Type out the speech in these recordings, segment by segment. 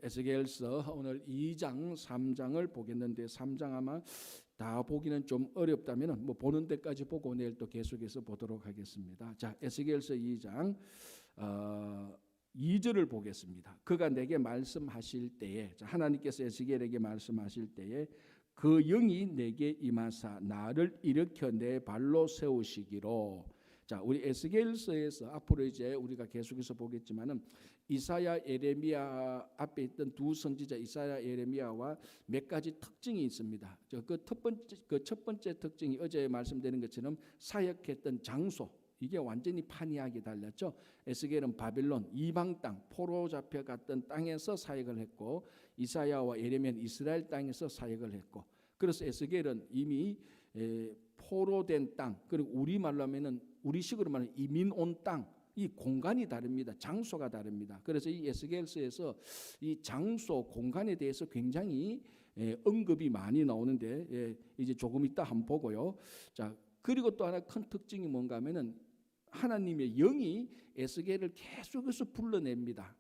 에스겔서 오늘 2장, 3장을 보겠는데 3장 아마 다 보기는 좀 어렵다면 뭐 보는 데까지 보고 내일 또 계속해서 보도록 하겠습니다. 자, 에스겔서 2장 2절을 보겠습니다. 그가 내게 말씀하실 때에, 하나님께서 에스겔에게 말씀하실 때에 그 영이 내게 임하사 나를 일으켜 내 발로 세우시기로. 자, 우리 에스겔서에서 앞으로 이제 우리가 계속해서 보겠지만은 이사야, 예레미야 앞에 있던 두 선지자 이사야, 예레미야와 몇 가지 특징이 있습니다. 그 첫 번째 특징이 어제 말씀드린 것처럼 사역했던 장소, 이게 완전히 판이하게 달랐죠. 에스겔은 바빌론 이방 땅, 포로 잡혀갔던 땅에서 사역을 했고, 이사야와 예레미야는 이스라엘 땅에서 사역을 했고, 그래서 에스겔은 이미 포로된 땅, 그리고 우리말로 하면은 우리식으로 말하면 이민 온 땅, 이 공간이 다릅니다. 장소가 다릅니다. 그래서 이 에스겔서에서 이 장소, 공간에 대해서 굉장히 언급이 많이 나오는데 이제 조금 이따 한번 보고요. 자, 그리고 또 하나 큰 특징이 뭔가 하면은 하나님의 영이 에스겔을 계속해서 불러냅니다.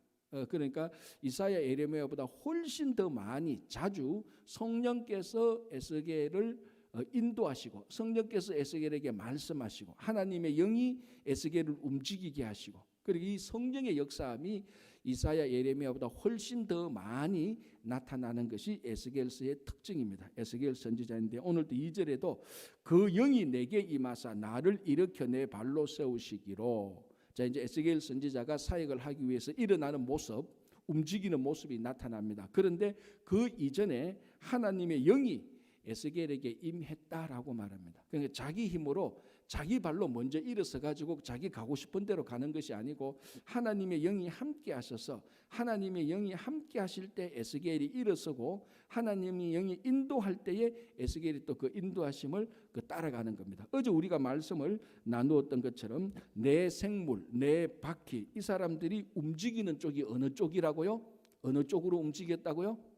그러니까 이사야, 예레미야보다 훨씬 더 많이 자주 성령께서 에스겔을 인도하시고, 성령께서 에스겔에게 말씀하시고, 하나님의 영이 에스겔을 움직이게 하시고, 그리고 이 성령의 역사함이 이사야, 예레미야보다 훨씬 더 많이 나타나는 것이 에스겔서의 특징입니다. 에스겔 선지자인데 오늘도 2절에도 그 영이 내게 임하사 나를 일으켜 내 발로 세우시기로. 자, 이제 에스겔 선지자가 사역을 하기 위해서 일어나는 모습, 움직이는 모습이 나타납니다. 그런데 그 이전에 하나님의 영이 에스겔에게 임했다라고 말합니다. 그러니까 자기 힘으로 자기 발로 먼저 일어서 가지고 자기 가고 싶은 대로 가는 것이 아니고 하나님의 영이 함께 하셔서, 하나님의 영이 함께 하실 때 에스겔이 일어서고, 하나님의 영이 인도할 때에 에스겔이 또 그 인도하심을 따라가는 겁니다. 어제 우리가 말씀을 나누었던 것처럼 내 생물, 내 바퀴, 이 사람들이 움직이는 쪽이 어느 쪽이라고요? 어느 쪽으로 움직였다고요?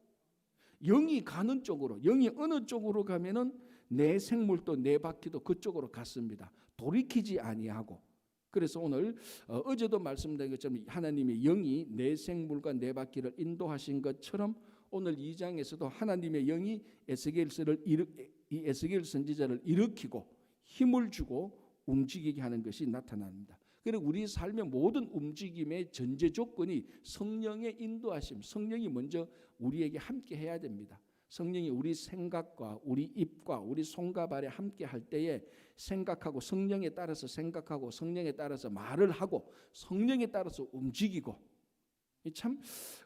영이 가는 쪽으로. 영이 어느 쪽으로 가면은 내 생물도 내 바퀴도 그쪽으로 갔습니다. 돌이키지 아니하고. 그래서 오늘 어제도 말씀드린 것처럼 하나님의 영이 내 생물과 내 바퀴를 인도하신 것처럼 오늘 2장에서도 하나님의 영이 이 에스겔 선지자를 일으키고 힘을 주고 움직이게 하는 것이 나타납니다. 그리고 우리 삶의 모든 움직임의 전제 조건이 성령의 인도하심, 성령이 먼저 우리에게 함께 해야 됩니다. 성령이 우리 생각과 우리 입과 우리 손과 발에 함께 할 때에 생각하고, 성령에 따라서 생각하고, 성령에 따라서 말을 하고, 성령에 따라서 움직이고, 참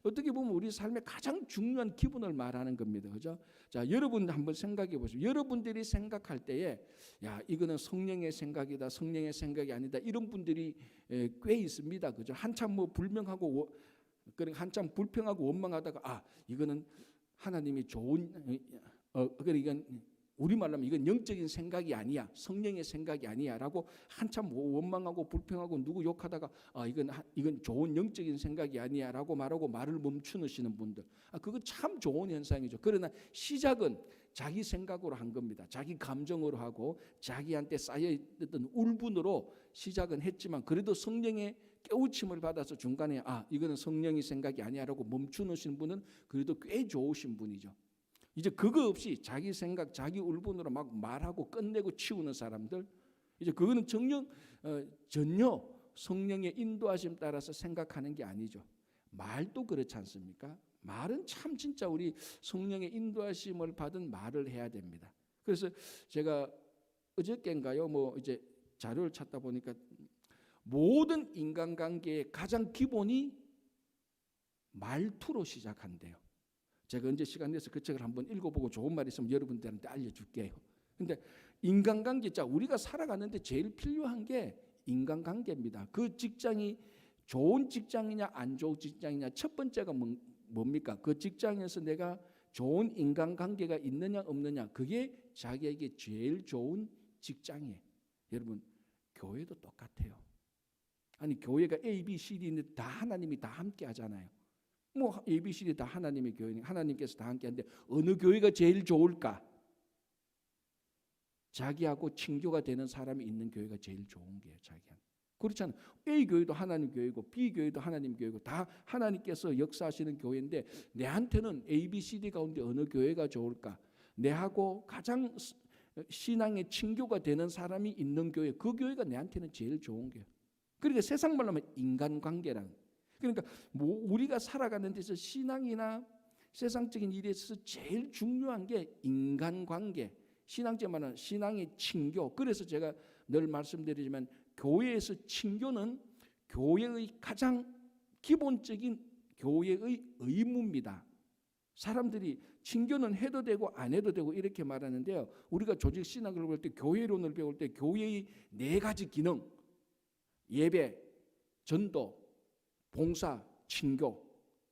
어떻게 보면 우리 삶의 가장 중요한 기분을 말하는 겁니다. 그죠? 자, 여러분 한번 생각해 보십시오. 여러분들이 생각할 때에 야, 이거는 성령의 생각이다, 성령의 생각이 아니다, 이런 분들이 꽤 있습니다. 그죠? 한참 뭐 불평하고 원망하다가 이거는 하나님이 좋은 그러니까 우리말로 하면 이건 영적인 생각이 아니야, 성령의 생각이 아니야라고 한참 원망하고 불평하고 누구 욕하다가 이건 좋은 영적인 생각이 아니야라고 말하고 말을 멈추시는 분들, 그거 참 좋은 현상이죠. 그러나 시작은 자기 생각으로 한 겁니다. 자기 감정으로 하고 자기한테 쌓여있던 울분으로 시작은 했지만, 그래도 성령의 깨우침을 받아서 중간에 이거는 성령의 생각이 아니야라고 멈추시는 분은 그래도 꽤 좋으신 분이죠. 이제 그거 없이 자기 생각, 자기 울분으로 막 말하고 끝내고 치우는 사람들, 이제 그거는 전혀 성령의 인도하심 따라서 생각하는 게 아니죠. 말도 그렇지 않습니까? 말은 참 진짜 우리 성령의 인도하심을 받은 말을 해야 됩니다. 그래서 제가 어저께인가요, 이제 자료를 찾다 보니까 모든 인간관계의 가장 기본이 말투로 시작한대요. 제가 언제 시간 내서 그 책을 한번 읽어보고 좋은 말 있으면 여러분들한테 알려줄게요. 근데 인간관계, 우리가 살아가는데 제일 필요한 게 인간관계입니다. 그 직장이 좋은 직장이냐 안 좋은 직장이냐, 첫 번째가 뭡니까? 그 직장에서 내가 좋은 인간관계가 있느냐 없느냐, 그게 자기에게 제일 좋은 직장이에요. 여러분, 교회도 똑같아요. 아니, 교회가 A, B, C, D인데 다 하나님이 다 함께 하잖아요. A, B, C, D 다 하나님의 교회니까 하나님께서 다 함께 하는데 어느 교회가 제일 좋을까? 자기하고 친교가 되는 사람이 있는 교회가 제일 좋은 거예요. 자기한테. 그렇잖아요. A 교회도 하나님 교회고 B 교회도 하나님 교회고 다 하나님께서 역사하시는 교회인데 내한테는 A, B, C, D 가운데 어느 교회가 좋을까? 내하고 가장 신앙의 친교가 되는 사람이 있는 교회, 그 교회가 내한테는 제일 좋은 교회. 그러니까 세상 말로 하면 인간관계란. 그러니까 뭐 우리가 살아가는 데서 신앙이나 세상적인 일에 있어서 제일 중요한 게 인간관계. 신앙적인 말은 신앙의 친교. 그래서 제가 늘 말씀드리지만 교회에서 친교는 교회의 가장 기본적인 교회의 의무입니다. 사람들이 친교는 해도 되고 안 해도 되고 이렇게 말하는데요. 우리가 조직 신학을 배울 때 교회론을 배울 때 교회의 4가지 기능, 예배, 전도, 봉사, 친교.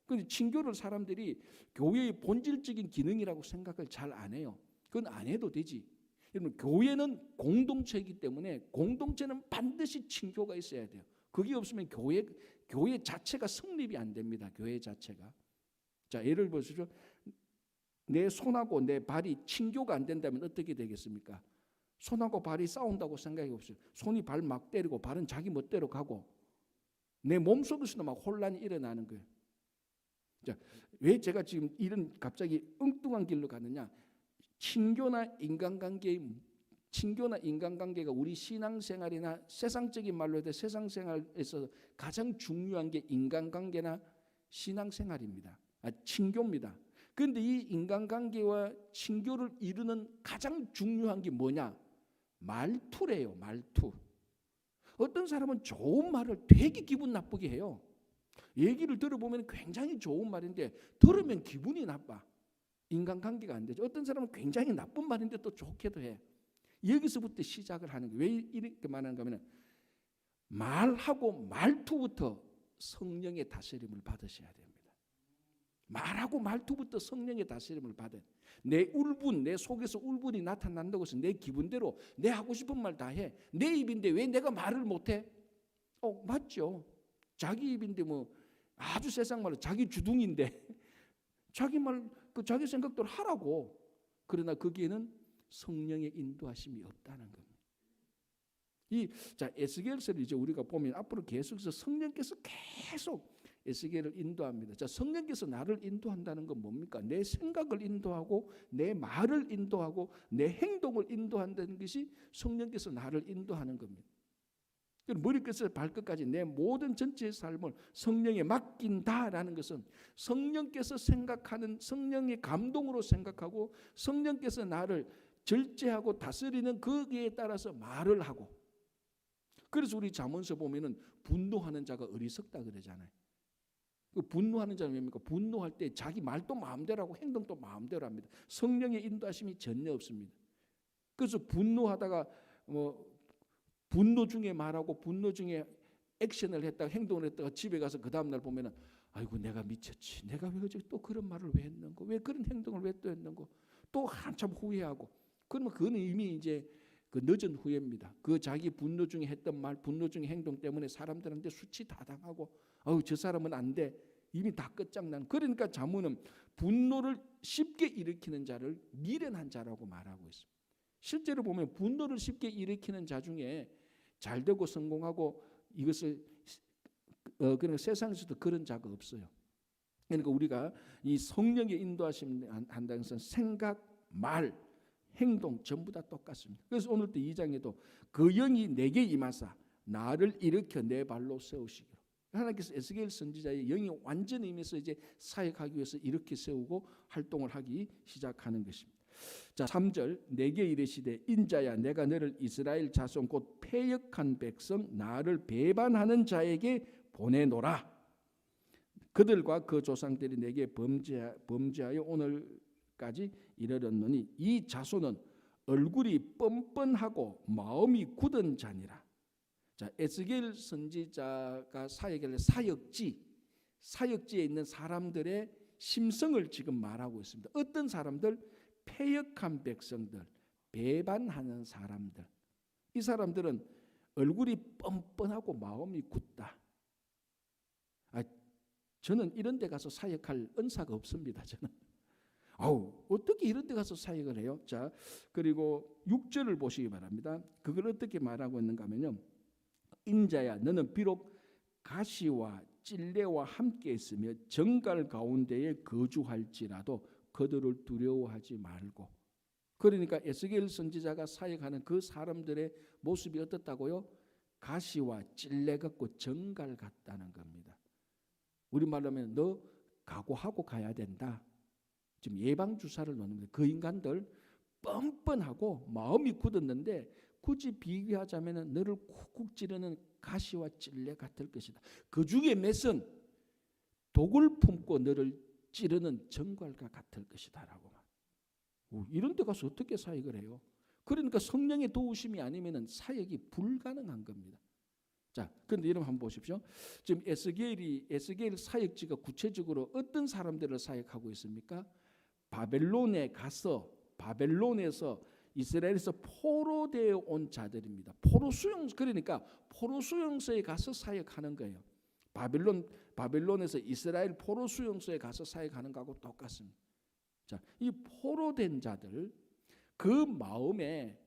근데 친교를 사람들이 교회의 본질적인 기능이라고 생각을 잘 안 해요. 그건 안 해도 되지. 여러분, 교회는 공동체이기 때문에 공동체는 반드시 친교가 있어야 돼요. 그게 없으면 교회 자체가 성립이 안 됩니다. 교회 자체가. 자, 예를 보시죠. 내 손하고 내 발이 친교가 안 된다면 어떻게 되겠습니까? 손하고 발이 싸운다고 생각이 없어요. 손이 발 막 때리고 발은 자기 멋대로 가고 내 몸속에서도 막 혼란이 일어나는 거예요. 자, 왜 제가 지금 이런 갑자기 엉뚱한 길로 가느냐? 친교나 인간관계가 우리 신앙생활이나 세상적인 말로 해도 세상생활에서 가장 중요한 게 인간관계나 신앙생활입니다. 친교입니다. 그런데 이 인간관계와 친교를 이루는 가장 중요한 게 뭐냐? 말투래요. 말투. 어떤 사람은 좋은 말을 되게 기분 나쁘게 해요. 얘기를 들어보면 굉장히 좋은 말인데 들으면 기분이 나빠. 인간관계가 안 되죠. 어떤 사람은 굉장히 나쁜 말인데 또 좋게도 해. 여기서부터 시작을 하는 거예요. 왜 이렇게 말하는가 하면 말하고 말투부터 성령의 다스림을 받으셔야 됩니다. 말하고 말투부터 성령의 다스림을 받아요. 내 속에서 울분이 나타난다고 해서 내 기분대로 내 하고 싶은 말 다 해. 내 입인데 왜 내가 말을 못해? 맞죠. 자기 입인데 뭐 아주 세상 말로 자기 주둥인데 자기 말, 자기 생각대로 하라고. 그러나 거기에는 성령의 인도하심이 없다는 겁니다. 에스겔서를 이제 우리가 보면 앞으로 계속해서 성령께서 계속 에스겔을 인도합니다. 자, 성령께서 나를 인도한다는 건 뭡니까? 내 생각을 인도하고 내 말을 인도하고 내 행동을 인도한다는 것이 성령께서 나를 인도하는 겁니다. 머리끝에서 발끝까지 내 모든 전체의 삶을 성령에 맡긴다라는 것은 성령께서 생각하는 성령의 감동으로 생각하고 성령께서 나를 절제하고 다스리는 거기에 따라서 말을 하고. 그래서 우리 잠언서 보면은 분노하는 자가 어리석다 그러잖아요. 그 분노하는 자는 뭡니까? 분노할 때 자기 말도 마음대로 하고 행동도 마음대로 합니다. 성령의 인도하심이 전혀 없습니다. 그래서 분노하다가 분노 중에 말하고 분노 중에 액션을 했다가 행동을 했다가 집에 가서 그 다음날 보면은 아이고 내가 미쳤지. 내가 왜 어제 또 그런 말을 왜 했는고? 왜 그런 행동을 왜 또 했는고? 또 한참 후회하고. 그러면 그거는 이미 이제 그 늦은 후회입니다. 그 자기 분노 중에 했던 말, 분노 중에 행동 때문에 사람들한테 수치 다 당하고 저 사람은 안 돼. 이미 다 끝장난. 그러니까 잠언은 분노를 쉽게 일으키는 자를 미련한 자라고 말하고 있습니다. 실제로 보면 분노를 쉽게 일으키는 자 중에 잘되고 성공하고 이것을 그러니까 세상에서도 그런 자가 없어요. 그러니까 우리가 이 성령의 인도하심 한다는 것은 생각, 말, 행동 전부 다 똑같습니다. 그래서 오늘 또 2장에도 그 영이 내게 임하사 나를 일으켜 내 발로 세우시기로. 하나님께서 에스겔 선지자의 영이 완전히 임해서 이제 사역하기 위해서 이렇게 세우고 활동을 하기 시작하는 것입니다. 자, 3절 내게 이르시되 인자야 내가 너를 이스라엘 자손 곧 패역한 백성 나를 배반하는 자에게 보내노라. 그들과 그 조상들이 내게 범죄하여 오늘까지 이르렀노니 이 자손은 얼굴이 뻔뻔하고 마음이 굳은 자니라. 자, 에스겔 선지자가 사역을 사역지에 있는 사람들의 심성을 지금 말하고 있습니다. 어떤 사람들? 패역한 백성들, 배반하는 사람들. 이 사람들은 얼굴이 뻔뻔하고 마음이 굳다. 저는 이런 데 가서 사역할 은사가 없습니다. 저는. 어떻게 이런 데 가서 사역을 해요? 자, 그리고 6절을 보시기 바랍니다. 그걸 어떻게 말하고 있는가 하면요. 인자야 너는 비록 가시와 찔레와 함께 있으며 정갈 가운데에 거주할지라도 그들을 두려워하지 말고. 그러니까 에스겔 선지자가 사역하는 그 사람들의 모습이 어떻다고요? 가시와 찔레 같고 정갈 같다는 겁니다. 우리말로 하면 너 각오하고 가야 된다. 지금 예방주사를 놓는 그 인간들 뻔뻔하고 마음이 굳었는데 굳이 비교하자면 너를 쿡쿡 찌르는 가시와 찔레 같을 것이다. 그 중에 몇은 독을 품고 너를 찌르는 정갈과 같을 것이다 라고. 이런 데 가서 어떻게 사역을 해요? 그러니까 성령의 도우심이 아니면 사역이 불가능한 겁니다. 자, 그런데 여러분 한번 보십시오. 지금 에스겔 사역지가 구체적으로 어떤 사람들을 사역하고 있습니까? 바벨론에서 이스라엘에서 포로되어 온 자들입니다. 그러니까 포로 수용소에 가서 사역하는 거예요. 바벨론에서 이스라엘 포로 수용소에 가서 사역하는 거하고 똑같습니다. 자, 이 포로된 자들, 그 마음에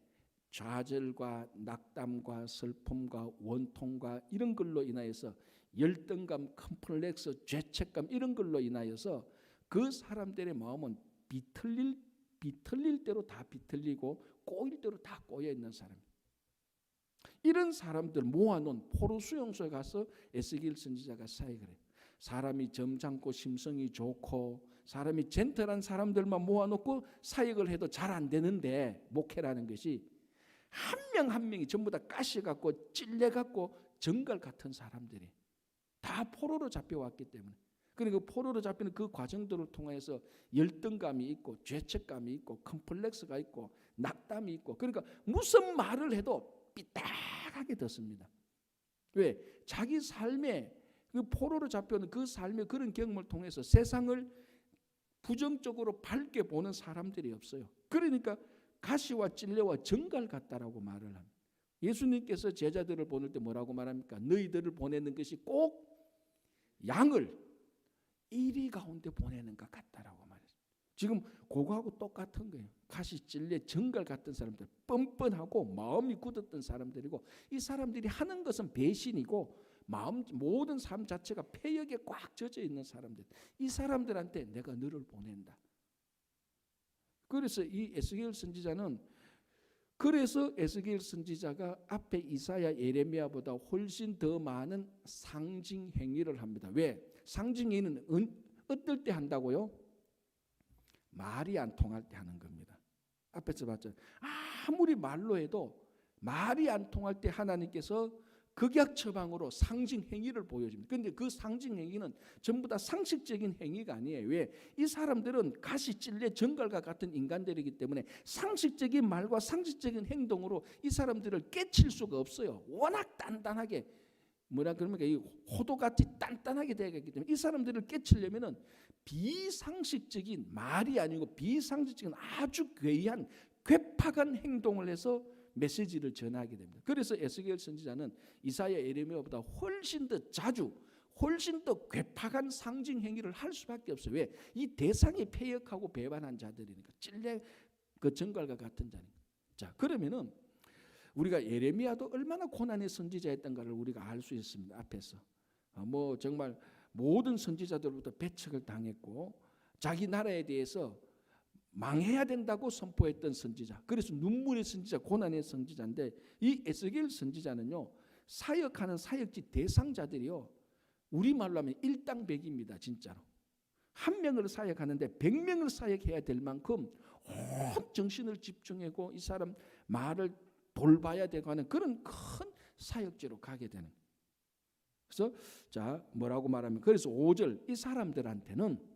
좌절과 낙담과 슬픔과 원통과 이런 걸로 인하여서 열등감, 컴플렉스, 죄책감 이런 걸로 인하여서 그 사람들의 마음은 비틀릴 대로 다 비틀리고 꼬일 대로 다 꼬여 있는 사람. 이런 사람들 모아놓은 포로 수용소에 가서 에스겔 선지자가 사역을 해요. 사람이 점잖고 심성이 좋고 사람이 젠틀한 사람들만 모아놓고 사역을 해도 잘 안 되는데, 목회라는 것이 한 명 한 명이 전부 다 가시 같고 찔레 같고 정갈 같은 사람들이 다 포로로 잡혀왔기 때문에, 그러니까 포로로 잡히는 그 과정들을 통해서 열등감이 있고 죄책감이 있고 컴플렉스가 있고 낙담이 있고, 그러니까 무슨 말을 해도 삐딱하게 듣습니다. 왜? 자기 삶에 그 포로로 잡혀는 그 삶의 그런 경험을 통해서 세상을 부정적으로 밝게 보는 사람들이 없어요. 그러니까 가시와 찔레와 정갈 같다라고 말을 합니다. 예수님께서 제자들을 보낼 때 뭐라고 말합니까? 너희들을 보내는 것이 꼭 양을 이리 가운데 보내는 것 같다라고 말했어요. 지금 그거하고 똑같은 거예요. 가시 찔레 정갈 같은 사람들, 뻔뻔하고 마음이 굳었던 사람들이고, 이 사람들이 하는 것은 배신이고 모든 삶 자체가 폐역에 꽉 젖어 있는 사람들, 이 사람들한테 내가 너를 보낸다. 그래서 에스겔 선지자가 앞에 이사야, 예레미야보다 훨씬 더 많은 상징 행위를 합니다. 왜? 상징 행위는 어떨 때 한다고요? 말이 안 통할 때 하는 겁니다. 앞에서 봤죠. 아무리 말로 해도 말이 안 통할 때 하나님께서 극약 처방으로 상징 행위를 보여줍니다. 그런데 그 상징 행위는 전부 다 상식적인 행위가 아니에요. 왜? 이 사람들은 가시 찔레 정갈과 같은 인간들이기 때문에 상식적인 말과 상식적인 행동으로 이 사람들을 깨칠 수가 없어요. 워낙 단단하게, 그러니까 이 호도같이 단단하게 되어 있기 때문에 이 사람들을 깨치려면은 비상식적인 말이 아니고 비상식적인 아주 괴이한 괴팍한 행동을 해서 메시지를 전하게 됩니다. 그래서 에스겔 선지자는 이사야, 예레미야보다 훨씬 더 자주, 훨씬 더 괴팍한 상징 행위를 할 수밖에 없어요. 왜? 이 대상이 폐역하고 배반한 자들이니까, 찔레 그 정갈과 같은 자니까. 자, 그러면은 우리가 예레미야도 얼마나 고난의 선지자였던가를 우리가 알 수 있습니다. 앞에서 정말 모든 선지자들로부터 배척을 당했고 자기 나라에 대해서 망해야 된다고 선포했던 선지자, 그래서 눈물의 선지자, 고난의 선지자인데, 이 에스겔 선지자는요, 사역하는 사역지 대상자들이요, 우리말로 하면 일당백입니다. 진짜로 한 명을 사역하는데 100명을 사역해야 될 만큼 온 정신을 집중하고 이 사람 말을 돌봐야 되고 하는 그런 큰 사역지로 가게 되는. 그래서 자, 뭐라고 말하면, 그래서 5절, 이 사람들한테는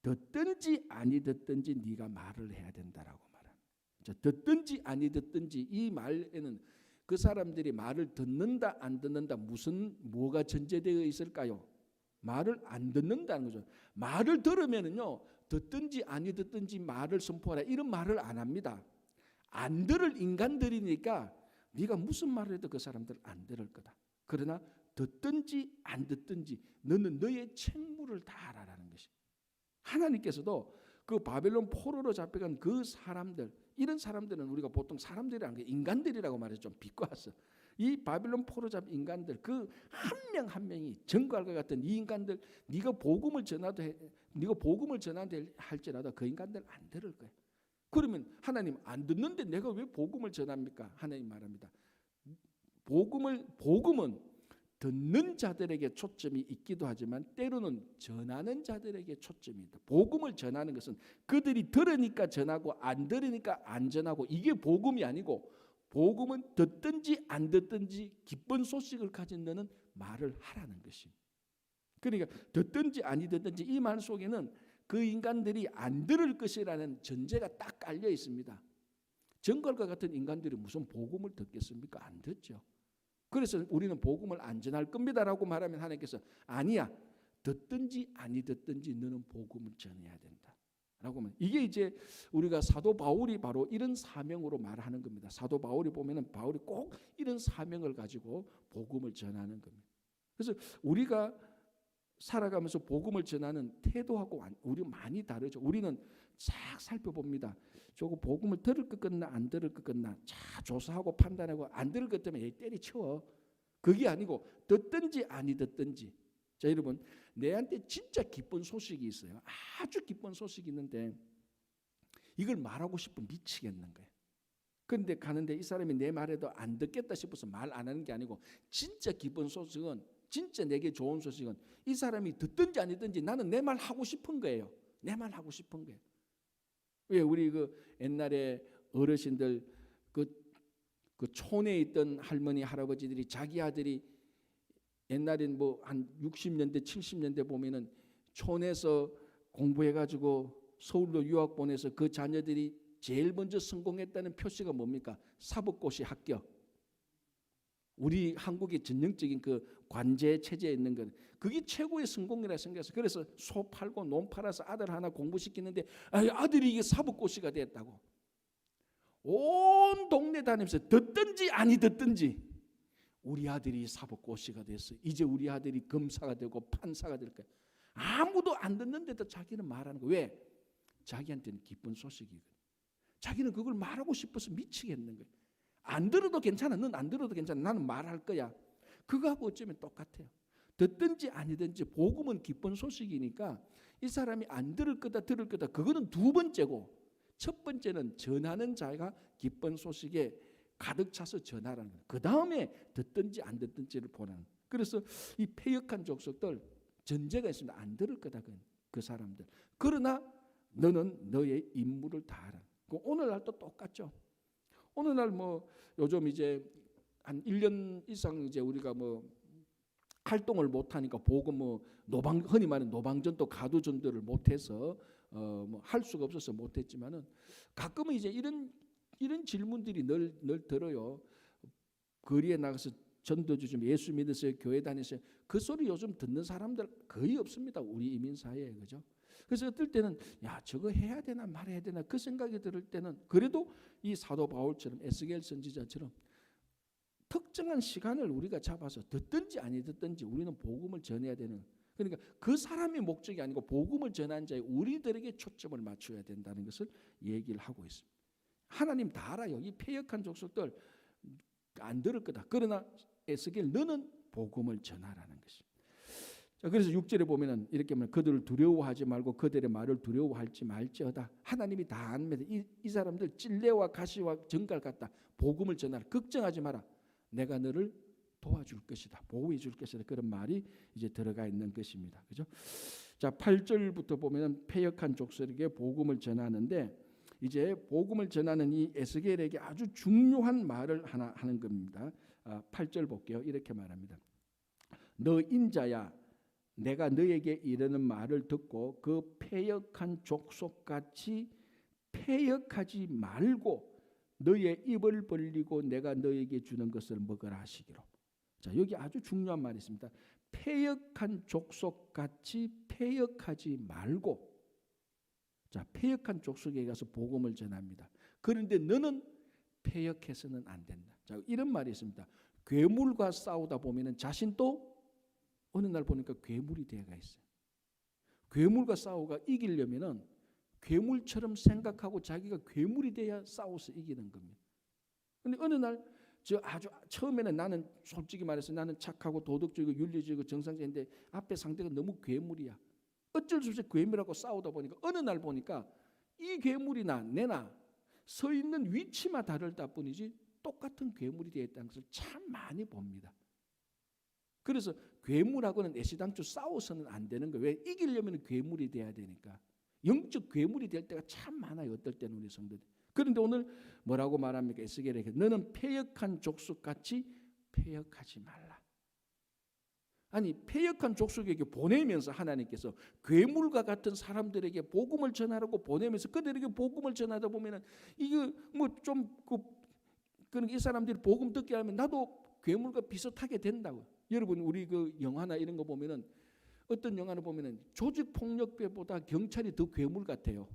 듣든지 아니 듣든지 네가 말을 해야 된다라고 말합니다. 듣든지 아니 듣든지, 이 말에는 그 사람들이 말을 듣는다 안 듣는다, 뭐가 전제되어 있을까요? 말을 안 듣는다는 거죠. 말을 들으면은요, 듣든지 아니 듣든지 말을 선포하라 이런 말을 안 합니다. 안 들을 인간들이니까 네가 무슨 말을 해도 그 사람들 안 들을 거다. 그러나 듣든지 안 듣든지 너는 너의 책무를 다하라라는 것이. 하나님께서도 그 바벨론 포로로 잡혀간 그 사람들, 이런 사람들은 우리가 보통 사람들이 아니라 인간들이라고 말해서 좀 비꼬았어. 이 바빌론 포로 잡힌 인간들 그 한 명 한 명이 정갈과 같은 이 인간들 네가 복음을 전하도 할지라도 그 인간들 안 들을 거야. 그러면 하나님 안 듣는데 내가 왜 복음을 전합니까? 하나님 말합니다. 복음은 듣는 자들에게 초점이 있기도 하지만 때로는 전하는 자들에게 초점이 있다. 복음을 전하는 것은 그들이 들으니까 전하고 안 들으니까 안 전하고 이게 복음이 아니고 복음은 듣든지 안 듣든지 기쁜 소식을 가진 너는 말을 하라는 것입니다. 그러니까 듣든지 아니 듣든지 이 말 속에는 그 인간들이 안 들을 것이라는 전제가 딱 깔려 있습니다. 정갈과 같은 인간들이 무슨 복음을 듣겠습니까? 안 듣죠. 그래서 우리는 복음을 안 전할 겁니다라고 말하면 하나님께서 아니야. 듣든지 아니 듣든지 너는 복음을 전해야 된다. 라고 하면 이게 이제 우리가 사도 바울이 바로 이런 사명으로 말하는 겁니다. 사도 바울이 보면은 바울이 꼭 이런 사명을 가지고 복음을 전하는 겁니다. 그래서 우리가 살아가면서 복음을 전하는 태도하고 우리 많이 다르죠. 우리는 쫙 살펴봅니다. 저거 복음을 들을 것 같나 안 들을 것 같나 자 조사하고 판단하고 안 들을 것 때문에 때리쳐. 그게 아니고 듣든지 아니 듣든지. 자 여러분 내한테 진짜 기쁜 소식이 있어요. 아주 기쁜 소식이 있는데 이걸 말하고 싶으면 미치겠는 거예요. 그런데 가는데 이 사람이 내 말에도 안 듣겠다 싶어서 말 안 하는 게 아니고 진짜 기쁜 소식은 진짜 내게 좋은 소식은 이 사람이 듣든지 아니든지 나는 내 말 하고 싶은 거예요. 내 말 하고 싶은 거예요. 왜 우리 그 옛날에 어르신들 그 촌에 있던 할머니 할아버지들이 자기 아들이 옛날엔 뭐 한 60년대 70년대 보면은 촌에서 공부해가지고 서울로 유학 보내서 그 자녀들이 제일 먼저 성공했다는 표시가 뭡니까? 사법고시 합격. 우리 한국의 전형적인 그 관제 체제에 있는 것 그게 최고의 성공이라 생각해서 그래서 소 팔고 논 팔아서 아들 하나 공부시키는데 아들이 이게 사법고시가 됐다고 온 동네 다니면서 듣든지 아니 듣든지 우리 아들이 사법고시가 됐어. 이제 우리 아들이 검사가 되고 판사가 될 거야. 아무도 안 듣는데도 자기는 말하는 거야. 왜? 자기한테는 기쁜 소식이거든. 자기는 그걸 말하고 싶어서 미치겠는 거야. 안 들어도 괜찮아. 넌 안 들어도 괜찮아. 나는 말할 거야. 그거하고 어쩌면 똑같아요. 듣든지 아니든지 복음은 기쁜 소식이니까 이 사람이 안 들을 거다 들을 거다 그거는 두 번째고 첫 번째는 전하는 자가 기쁜 소식에 가득 차서 전하라는 거예요. 그 다음에 듣든지 안 듣든지를 보라는. 그래서 이 패역한 족속들 전제가 있습니다. 안 들을 거다 그 사람들. 그러나 너는 너의 임무를 다하라. 오늘날도 똑같죠. 오늘날 뭐 요즘 이제 한 1년 이상 이제 우리가 뭐 활동을 못 하니까 복음 뭐 흔히 말하는 노방전도 가두전도를 못 해서 뭐 할 수가 없어서 못 했지만은 가끔은 이제 이런 질문들이 늘 들어요. 거리에 나가서 전도주 좀 예수 믿으세요? 교회 다니세요? 그 소리 요즘 듣는 사람들 거의 없습니다. 우리 이민 사회에. 그죠? 그래서 어떨 때는 야 저거 해야 되나 말해야 되나 그 생각이 들을 때는 그래도 이 사도 바울처럼 에스겔 선지자처럼 특정한 시간을 우리가 잡아서 듣든지 아니 듣든지 우리는 복음을 전해야 되는 그러니까 그 사람의 목적이 아니고 복음을 전한 자의 우리들에게 초점을 맞춰야 된다는 것을 얘기를 하고 있습니다. 하나님 다 알아요. 이 패역한 족속들 안 들을 거다. 그러나 에스겔 너는 복음을 전하라는 것입니다. 자, 그래서 6절에 보면은 이렇게 말하면 그들을 두려워하지 말고 그들의 말을 두려워할지 말지어다. 하나님이 다 압니다. 이 사람들 찔레와 가시와 정갈 같다. 복음을 전하라. 걱정하지 마라. 내가 너를 도와줄 것이다. 보호해 줄 것이다. 그런 말이 이제 들어가 있는 것입니다. 그죠? 자, 8절부터 보면은 패역한 족속에게 복음을 전하는데 이제 복음을 전하는 이 에스겔에게 아주 중요한 말을 하나 하는 겁니다. 8절 볼게요. 이렇게 말합니다. 너 인자야 내가 너에게 이르는 말을 듣고 그 패역한 족속같이 패역하지 말고 너의 입을 벌리고 내가 너에게 주는 것을 먹으라 하시기로. 자, 여기 아주 중요한 말이 있습니다. 패역한 족속같이 패역하지 말고. 자, 패역한 족속에 가서 복음을 전합니다. 그런데 너는 패역해서는 안 된다. 자, 이런 말이 있습니다. 괴물과 싸우다 보면은 자신도 어느 날 보니까 괴물이 되어가 있어요. 괴물과 싸우가 이기려면은 괴물처럼 생각하고 자기가 괴물이 돼야 싸워서 이기는 겁니다. 그런데 어느 날 저 아주 처음에는 나는 솔직히 말해서 나는 착하고 도덕적이고 윤리적이고 정상적인데 앞에 상대가 너무 괴물이야. 어쩔 수 없이 괴물하고 싸우다 보니까 어느 날 보니까 이 괴물이나 내나 서 있는 위치만 다르다 뿐이지 똑같은 괴물이 되어 있다는 것을 참 많이 봅니다. 그래서 괴물하고는 애시당초 싸워서는 안 되는 거예요. 왜? 이기려면 괴물이 돼야 되니까. 영적 괴물이 될 때가 참 많아요. 어떨 때는 우리 성도들. 그런데 오늘 뭐라고 말합니까? 에스겔에게 너는 패역한 족속같이 패역하지 말라. 아니 패역한 족속에게 보내면서 하나님께서 괴물과 같은 사람들에게 복음을 전하라고 보내면서 그들에게 복음을 전하다 보면은 이거 뭐좀 그런 이 사람들이 복음 듣게 하면 나도 괴물과 비슷하게 된다고. 여러분 우리 그 영화나 이런 거 보면은 어떤 영화를 보면은 조직 폭력배보다 경찰이 더 괴물 같아요.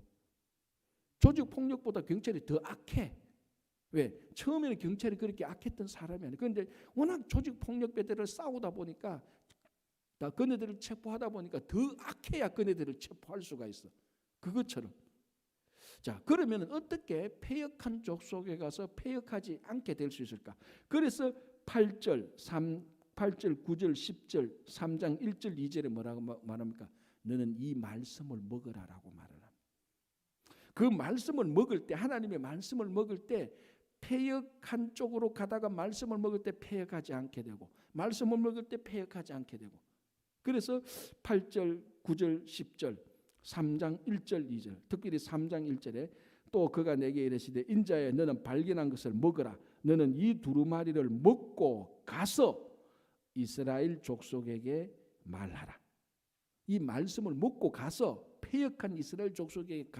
조직 폭력보다 경찰이 더 악해. 왜? 처음에는 경찰이 그렇게 악했던 사람이 아니에요. 그런데 워낙 조직 폭력배들을 싸우다 보니까 다 그네들을 체포하다 보니까 더 악해야 그네들을 체포할 수가 있어. 그것처럼. 자, 그러면 어떻게 패역한 족속에 가서 패역하지 않게 될 수 있을까? 그래서 8절, 9절, 10절, 3장 1절, 2절에 뭐라고 말합니까? 너는 이 말씀을 먹으라라고 말을 합니다. 그 말씀을 먹을 때 하나님의 말씀을 먹을 때 패역한 쪽으로 가다가 말씀을 먹을 때 패역하지 않게 되고 말씀을 먹을 때 패역하지 않게 되고 그래서 8절, 9절, 10절, 3장 1절, 2절 특별히 3장 1절에 또 그가 내게 이르시되 인자야 너는 발견한 것을 먹으라. 너는 이 두루마리를 먹고 가서 이스라엘 족속에게 말하라. 이 말씀을 먹고 가서 패역한 이스라엘 족속에게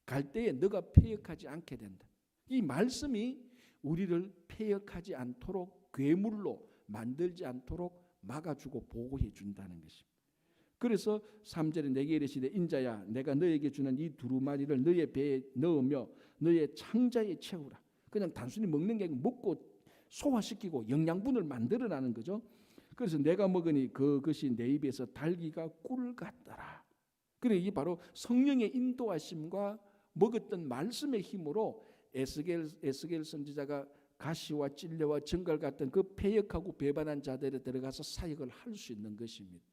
갈 때에 너가 패역하지 않게 된다. 이 말씀이 우리를 패역하지 않도록 괴물로 만들지 않도록 막아주고 보호해 준다는 것입니다. 그래서 3절에 내게 이르시되 인자야 내가 너에게 주는 이 두루마리를 너의 배에 넣으며 너의 창자에 채우라. 그냥 단순히 먹는 게 아니고 먹고 소화시키고 영양분을 만들어내는 거죠. 그래서 내가 먹으니 그것이 내 입에서 달기가 꿀 같더라. 그래 이게 바로 성령의 인도하심과 먹었던 말씀의 힘으로 에스겔 선지자가 가시와 찔레와 정갈 같은 그 패역하고 배반한 자들에 들어가서 사역을 할 수 있는 것입니다.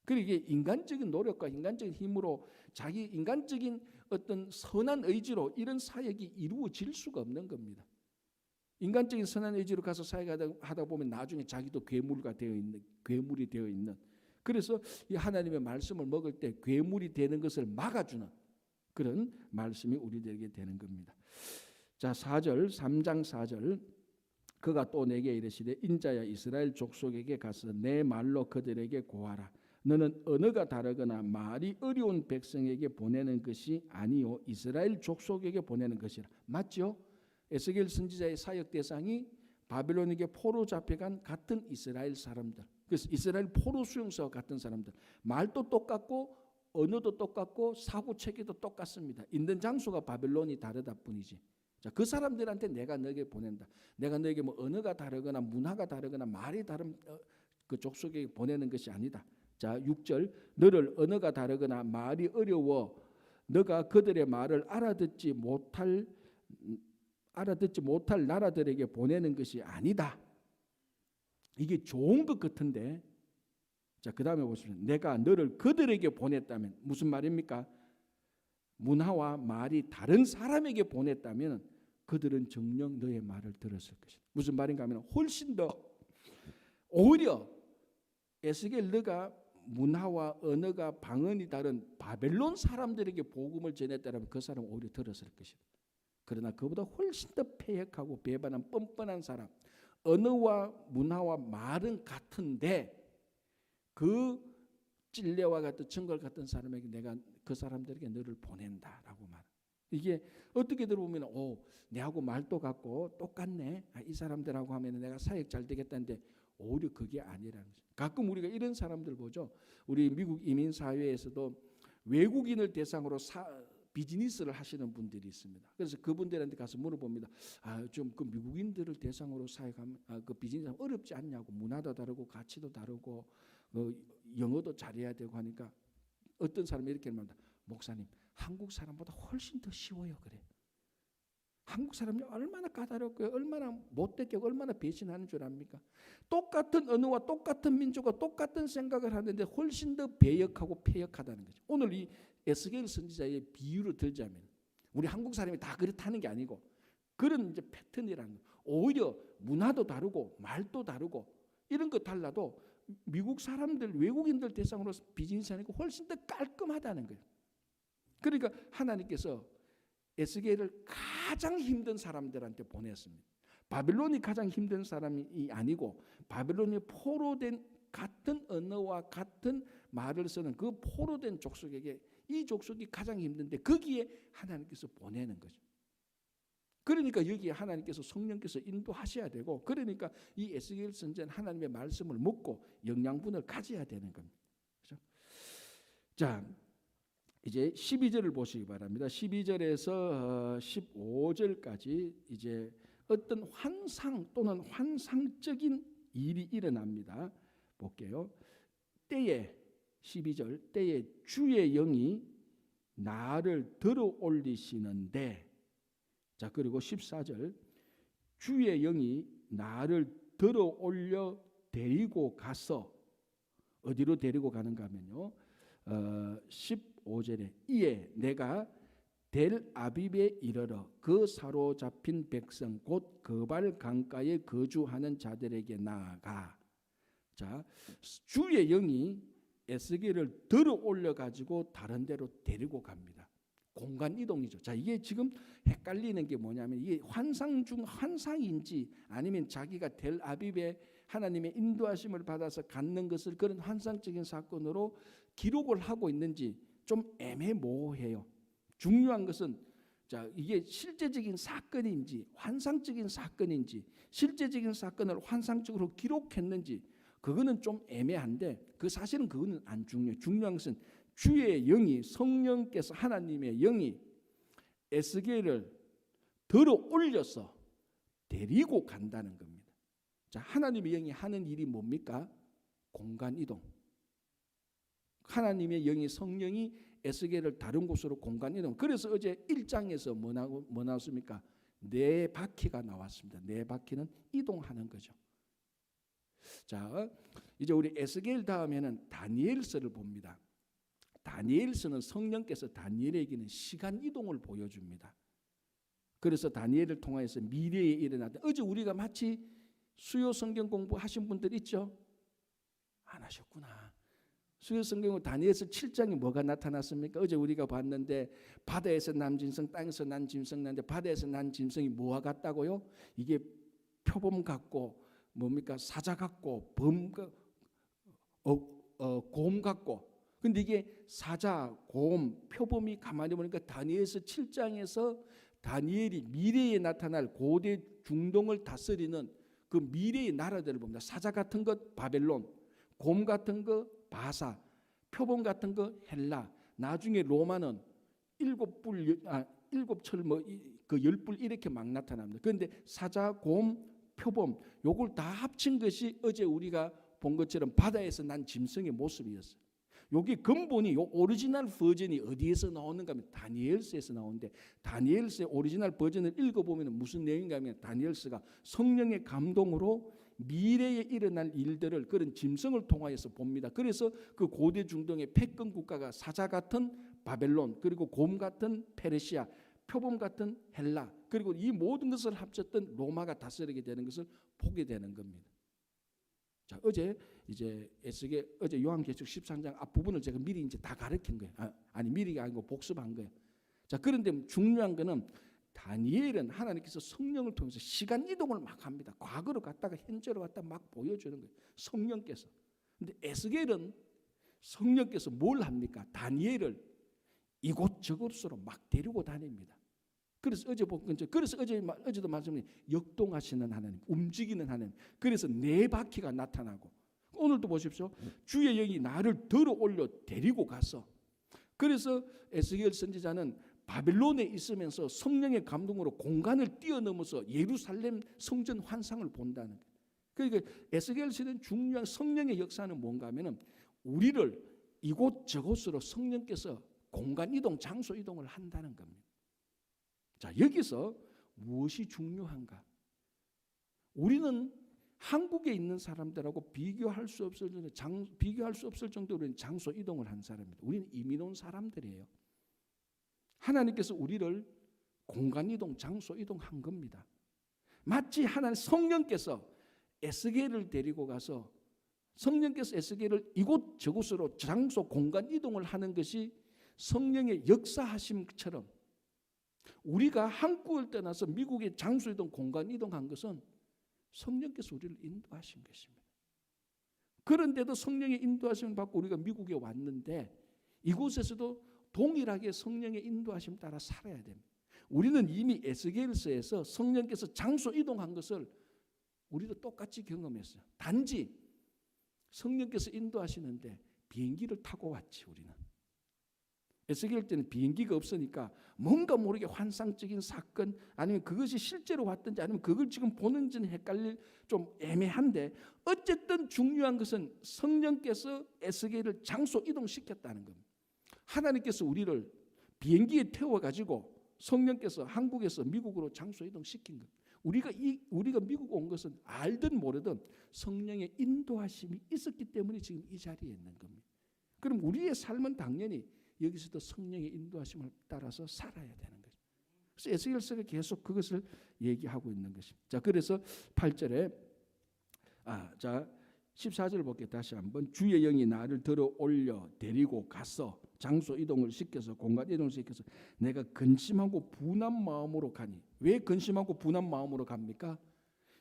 그리고 이게 인간적인 노력과 인간적인 힘으로 자기 인간적인 어떤 선한 의지로 이런 사역이 이루어질 수가 없는 겁니다. 인간적인 선한 의지로 가서 사역하다 보면 나중에 자기도 괴물이 되어 있는. 그래서 이 하나님의 말씀을 먹을 때 괴물이 되는 것을 막아주는 그런 말씀이 우리들에게 되는 겁니다. 자, 4절, 3장 4절. 그가 또 내게 이르시되 인자야 이스라엘 족속에게 가서 내 말로 그들에게 고하라. 너는 언어가 다르거나 말이 어려운 백성에게 보내는 것이 아니요 이스라엘 족속에게 보내는 것이라. 맞죠? 에스겔 선지자의 사역 대상이 바벨론에게 포로 잡혀간 같은 이스라엘 사람들. 그래서 이스라엘 포로 수용소와 같은 사람들. 말도 똑같고 언어도 똑같고 사고 체계도 똑같습니다. 있는 장소가 바벨론이 다르다 뿐이지. 자, 그 사람들한테 내가 너에게 보낸다. 내가 너에게 뭐 언어가 다르거나 문화가 다르거나 말이 다른 그 족속에게 보내는 것이 아니다. 자, 6절 너를 언어가 다르거나 말이 어려워 너가 그들의 말을 알아듣지 못할 나라들에게 보내는 것이 아니다. 이게 좋은 것 같은데 자, 그 다음에 보시면 내가 너를 그들에게 보냈다면 무슨 말입니까? 문화와 말이 다른 사람에게 보냈다면 그들은 정녕 너의 말을 들었을 것이다. 무슨 말인가 하면 훨씬 더 오히려 에스겔 너가 문화와 언어가 방언이 다른 바벨론 사람들에게 복음을 전했다면 그 사람은 오히려 들었을 것이다. 그러나 그보다 훨씬 더 패역하고 배반한 뻔뻔한 사람 언어와 문화와 말은 같은데 그 찔레와 같은 정글 같은 사람에게 내가 그 사람들에게 너를 보낸다라고 말. 이게 어떻게 들어보면 내하고 말도 같고 똑같네. 이 사람들하고 하면 내가 사역 잘 되겠다는데 오히려 그게 아니라는 거죠. 가끔 우리가 이런 사람들 보죠. 우리 미국 이민 사회에서도 외국인을 대상으로 비즈니스를 하시는 분들이 있습니다. 그래서 그분들한테 가서 물어봅니다. 좀 그 미국인들을 대상으로 사역하면 그 비즈니스 어렵지 않냐고. 문화도 다르고 가치도 다르고 영어도 잘해야 되고 하니까 어떤 사람이 이렇게 말합니다. 목사님, 한국 사람보다 훨씬 더 쉬워요. 그래. 한국 사람이 얼마나 까다롭고 얼마나 못되게 얼마나 배신하는 줄 압니까? 똑같은 언어와 똑같은 민족과 똑같은 생각을 하는데 훨씬 더 배역하고 폐역하다는 거죠. 오늘 이 에스겔 선지자의 비유를 들자면 우리 한국 사람이 다 그렇다는 게 아니고 그런 이제 패턴이라는 거. 오히려 문화도 다르고 말도 다르고 이런 거 달라도 미국 사람들 외국인들 대상으로 비즈니스 하니까 훨씬 더 깔끔하다는 거예요. 그러니까 하나님께서 에스겔을 가장 힘든 사람들한테 보냈습니다. 바벨론이 가장 힘든 사람이 아니고 바벨론이 포로된 같은 언어와 같은 말을 쓰는 그 포로된 족속에게 이 족속이 가장 힘든데 거기에 하나님께서 보내는 거죠. 그러니까 여기에 하나님께서 성령께서 인도하셔야 되고 그러니까 이 에스겔 선지자는 하나님의 말씀을 묻고 영양분을 가져야 되는 겁니다. 그렇죠? 자, 이제 12절을 보시기 바랍니다. 12절에서 15절까지 이제 어떤 환상 또는 환상적인 일이 일어납니다. 볼게요. 때에 12절 때에 주의 영이 나를 들어 올리시는데 자 그리고 14절 주의 영이 나를 들어 올려 데리고 가서 어디로 데리고 가는가 하면요 15절에 이에 내가 델 아비브에 이르러 그 사로잡힌 백성 곧 그발 강가에 거주하는 자들에게 나아가 자 주의 영이 에스겔을 들어 올려 가지고 다른 데로 데리고 갑니다. 공간 이동이죠. 자 이게 지금 헷갈리는 게 뭐냐면 이게 환상 중 환상인지 아니면 자기가 델 아비브에 하나님의 인도하심을 받아서 갖는 것을 그런 환상적인 사건으로 기록을 하고 있는지 좀 애매모호해요. 중요한 것은 자 이게 실제적인 사건인지 환상적인 사건인지 실제적인 사건을 환상적으로 기록했는지 그거는 좀 애매한데 그 사실은 그거는 안 중요해요. 중요한 것은 주의 영이 성령께서 하나님의 영이 에스겔을 들어 올려서 데리고 간다는 겁니다. 자, 하나님의 영이 하는 일이 뭡니까? 공간 이동. 하나님의 영이 성령이 에스겔을 다른 곳으로 공간 이동. 그래서 어제 1장에서 뭐 나왔습니까? 네 바퀴가 나왔습니다. 네 바퀴는 이동하는 거죠. 자, 이제 우리 에스겔 다음에는 다니엘서를 봅니다. 다니엘서는 성령께서 다니엘에게는 시간 이동을 보여줍니다. 그래서 다니엘을 통하여서 미래에 일어났다. 어제 우리가 마치 수요 성경 공부하신 분들 있죠? 안 하셨구나. 수요 성경은 다니엘서 7장에 뭐가 나타났습니까? 어제 우리가 봤는데 바다에서 난 짐승, 땅에서 난 짐승 나는데 바다에서 난 짐승이 뭐와 같다고요? 이게 표범 같고 뭡니까? 사자 같고 곰 같고 근데 이게 사자, 곰, 표범이 가만히 보니까 다니엘서 7장에서 다니엘이 미래에 나타날 고대 중동을 다스리는 그 미래의 나라들을 봅니다. 사자 같은 것 바벨론, 곰 같은 것 바사, 표범 같은 것 헬라. 나중에 로마는 7철 그 10불 이렇게 막 나타납니다. 그런데 사자, 곰, 표범 요걸 다 합친 것이 어제 우리가 본 것처럼 바다에서 난 짐승의 모습이었어요. 여기 근본이 요 오리지널 버전이 어디에서 나오는가 하면 다니엘서에서 나오는데 다니엘서의 오리지널 버전을 읽어보면 무슨 내용인가 하면 다니엘서가 성령의 감동으로 미래에 일어날 일들을 그런 짐승을 통하여서 봅니다. 그래서 그 고대 중동의 패권 국가가 사자 같은 바벨론 그리고 곰 같은 페르시아 표범 같은 헬라 그리고 이 모든 것을 합쳤던 로마가 다스리게 되는 것을 보게 되는 겁니다. 자 어제 이제 에스겔 어제 요한계시록 13장 앞부분을 제가 미리 이제 다 가르친 거예요. 아니 미리가 아니고 복습한 거예요. 자 그런데 중요한 거는 다니엘은 하나님께서 성령을 통해서 시간 이동을 막 합니다. 과거로 갔다가 현재로 갔다가 막 보여주는 거예요. 성령께서. 근데 에스겔은 성령께서 뭘 합니까? 다니엘을 이곳저곳으로 막 데리고 다닙니다. 그래서 어제도 말씀드린 역동하시는 하나님, 움직이는 하나님. 그래서 네 바퀴가 나타나고 오늘도 보십시오. 주의 영이 나를 들어 올려 데리고 가서 그래서 에스겔 선지자는 바벨론에 있으면서 성령의 감동으로 공간을 뛰어넘어서 예루살렘 성전 환상을 본다는 거예요. 그러니까 에스겔 시대는 중요한 성령의 역사는 뭔가 하면은 우리를 이곳저곳으로 성령께서 공간 이동, 장소 이동을 한다는 겁니다. 자, 여기서 무엇이 중요한가? 우리는 한국에 있는 사람들하고 비교할 수 없을 정도로 장소 이동을 한 사람입니다. 우리는 이민 온 사람들이에요. 하나님께서 우리를 공간 이동, 장소 이동한 겁니다. 마치 하나님 성령께서 에스겔을 데리고 가서 성령께서 에스겔을 이곳 저곳으로 장소 공간 이동을 하는 것이 성령의 역사하심처럼 우리가 한국을 떠나서 미국의 장소 이동, 공간 이동한 것은 성령께서 우리를 인도하신 것입니다. 그런데도 성령의 인도하심을 받고 우리가 미국에 왔는데 이곳에서도 동일하게 성령의 인도하심 따라 살아야 됩니다. 우리는 이미 에스겔서에서 성령께서 장소 이동한 것을 우리도 똑같이 경험했어요. 단지 성령께서 인도하시는데 비행기를 타고 왔지 우리는. 에스겔 때는 비행기가 없으니까 뭔가 모르게 환상적인 사건 아니면 그것이 실제로 왔든지 아니면 그걸 지금 보는지는 헷갈릴 좀 애매한데 어쨌든 중요한 것은 성령께서 에스겔을 장소 이동시켰다는 겁니다. 하나님께서 우리를 비행기에 태워가지고 성령께서 한국에서 미국으로 장소 이동시킨 것. 우리가 미국 온 것은 알든 모르든 성령의 인도하심이 있었기 때문에 지금 이 자리에 있는 겁니다. 그럼 우리의 삶은 당연히 여기서도 성령의 인도하심을 따라서 살아야 되는 거죠. 그래서 에스겔서가 계속 그것을 얘기하고 있는 것입니다. 자, 그래서 8절에 14절 볼게요. 다시 한번. 주의 영이 나를 들어 올려 데리고 가서 장소 이동을 시켜서 공간 이동을 시켜서 내가 근심하고 분한 마음으로 가니. 왜 근심하고 분한 마음으로 갑니까?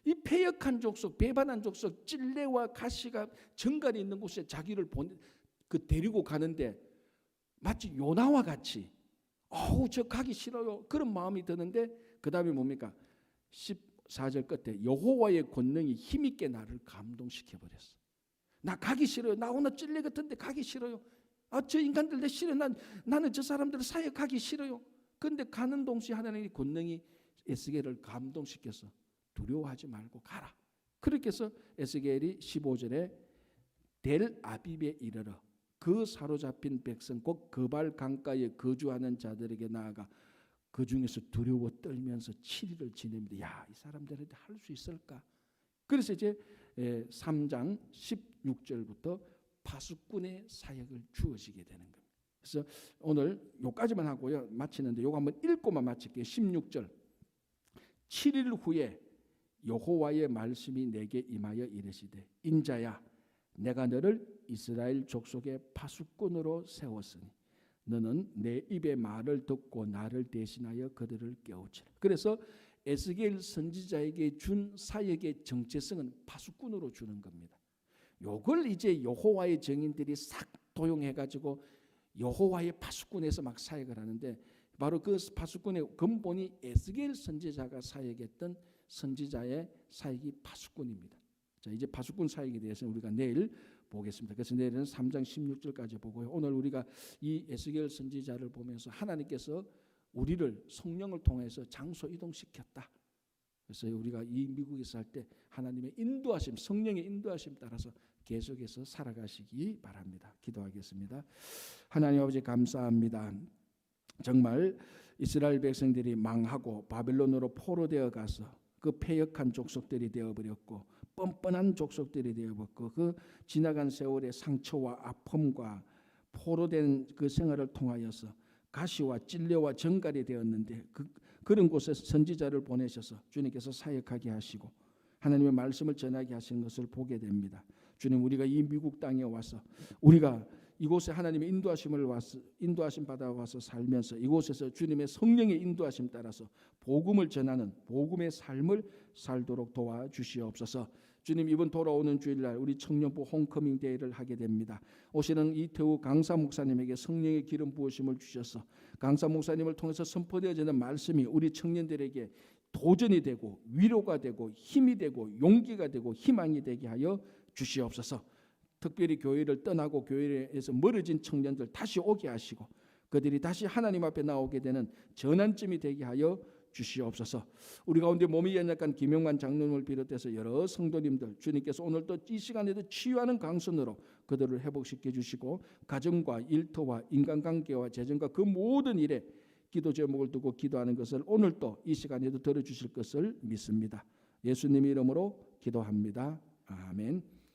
이 패역한 족속, 배반한 족속, 찔레와 가시가 정갈이 있는 곳에 자기를 데리고 가는데 마치 요나와 같이 저 가기 싫어요. 그런 마음이 드는데 그 다음에 뭡니까? 14절 끝에 여호와의 권능이 힘있게 나를 감동시켜버렸어. 나 가기 싫어요. 나 오늘 찔레 같은데 가기 싫어요. 저 인간들 내 싫어. 나는 저 사람들 사이에 가기 싫어요. 그런데 가는 동시에 하나님의 권능이 에스겔을 감동시켜서 두려워하지 말고 가라. 그렇게 해서 에스겔이 15절에 델 아빕에 이르러 그 사로잡힌 백성 곧 그발 강가에 거주하는 자들에게 나아가 그 중에서 두려워 떨면서 7일을 지냅니다. 야, 이 사람들한테 할 수 있을까? 그래서 이제 3장 16절부터 파수꾼의 사역을 주어지게 되는 겁니다. 그래서 오늘 요까지만 하고요. 마치는데 요거 한번 읽고만 마칠게요. 16절. 7일 후에 여호와의 말씀이 내게 임하여 이르시되 인자야 내가 너를 이스라엘 족속의 파수꾼으로 세웠으니 너는 내 입의 말을 듣고 나를 대신하여 그들을 깨우치라. 그래서 에스겔 선지자에게 준 사역의 정체성은 파수꾼으로 주는 겁니다. 요걸 이제 여호와의 증인들이 싹 도용해가지고 여호와의 파수꾼에서 막 사역을 하는데 바로 그 파수꾼의 근본이 에스겔 선지자가 사역했던 선지자의 사역이 파수꾼입니다. 자, 이제 파수꾼 사역에 대해서는 우리가 내일 보겠습니다. 그래서 내일은 3장 16절까지 보고요. 오늘 우리가 이 에스겔 선지자를 보면서 하나님께서 우리를 성령을 통해서 장소 이동시켰다. 그래서 우리가 이 미국에 살 때 하나님의 인도하심, 성령의 인도하심 따라서 계속해서 살아가시기 바랍니다. 기도하겠습니다. 하나님 아버지 감사합니다. 정말 이스라엘 백성들이 망하고 바벨론으로 포로되어 가서 그 패역한 족속들이 되어버렸고 뻔뻔한 족속들이 되어버렸고 그 지나간 세월의 상처와 아픔과 포로된 그 생활을 통하여서 가시와 찔레와 정갈이 되었는데 그런 곳에 선지자를 보내셔서 주님께서 사역하게 하시고 하나님의 말씀을 전하게 하시는 것을 보게 됩니다. 주님, 우리가 이 미국 땅에 와서 우리가 이곳에 하나님의 인도하심 받아 와서 살면서 이곳에서 주님의 성령의 인도하심 따라서 복음을 전하는 복음의 삶을 살도록 도와주시옵소서. 주님, 이번 돌아오는 주일날 우리 청년부 홈커밍 데이를 하게 됩니다. 오시는 이태우 강사 목사님에게 성령의 기름 부으심을 주셔서 강사 목사님을 통해서 선포되어지는 말씀이 우리 청년들에게 도전이 되고 위로가 되고 힘이 되고 용기가 되고 희망이 되게 하여 주시옵소서. 특별히 교회를 떠나고 교회에서 멀어진 청년들 다시 오게 하시고 그들이 다시 하나님 앞에 나오게 되는 전환점이 되게 하여 주시옵소서. 우리 가운데 몸이 연약한 김영만 장로님을 비롯해서 여러 성도님들 주님께서 오늘 또 이 시간에도 치유하는 강선으로 그들을 회복시켜 주시고 가정과 일터와 인간관계와 재정과 그 모든 일에 기도 제목을 두고 기도하는 것을 오늘 또 이 시간에도 들어주실 것을 믿습니다. 예수님 이름으로 기도합니다. 아멘.